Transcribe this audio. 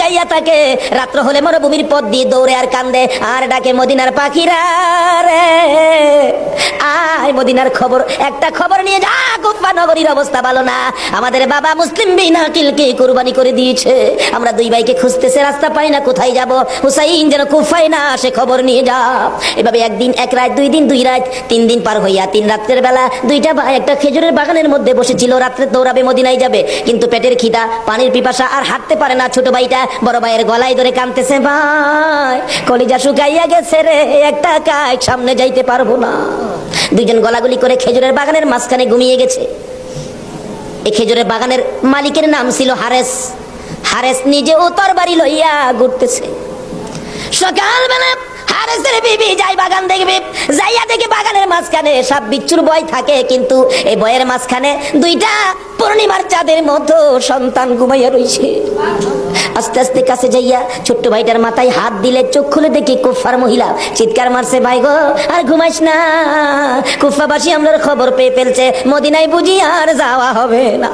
তাকাইয়া থাকে। রাত্র হলে মরুভূমির পথ দিয়ে দৌড়ে আর কান্দে আর ডাকে মদিনার পাখিরা রে আয় মদিনার খবর, একটা খবর নিয়ে যা, কুফা নগরীর অবস্থা ভালো না, আমাদের বাবা মুসলিম বিন আকিলকে কুরবানি করে দিয়েছে, আমরা দুই ভাইকে খুঁজতেছে, রাস্তা পাই না, কোথায় যাব, হুসাইন যেন কুফায় না আসে, খবর নিয়ে যা। এভাবে একদিন এক রাত, দুই দিন দুই রাত, 3 দিন পার হইয়া 3 রাত্রের বেলা দুইটা ভাই একটা খেজুরের বাগানের মধ্যে বসেছিল, রাত্রে দৌড়াবে মদিনায় যাবে, কিন্তু পেটের খিদা, পানির পিপাসা, আর হাঁটতে পারে না। ছোট ভাইটা বড় ভাইয়ের গলায় ধরে কাঁদতেছে, ভাই কলিজা শুকাইয়া গেছে রে, একটা কাজ সামনে যাইতে পারবো না। দুইজন গলাগুলি করে খেজুরের বাগানের মাঝখানে ঘুমিয়ে গেছে। এই খেজুরের বাগানের মালিকের নাম ছিল হারেস। হারেস নিজে উত্তর বাড়ি লইয়া ঘুরতেছে। সকালবেলা হারেসের বিবি যাই বাগান দেখবে, যাইয়া দেখে বাগানের মাঝখানে সাপ বিচ্ছুর ভয় থাকে, কিন্তু এই ভয়ের মাঝখানে দুইটা পূর্ণিমার চাঁদের মতো সন্তান ঘুমাইয়া রইছে। আস্তে আস্তে কাছে যাইয়া ছোট্ট ভাইটার মাথায় হাত দিলে চোখ খুলে দেখি কুফার মহিলা, চিৎকার মারছে, ভাই গো আর ঘুমাইস না, কুফাবাসী আমরার খবর পেয়ে ফেলছে, মদিনায় বুঝি আর যাওয়া হবে না।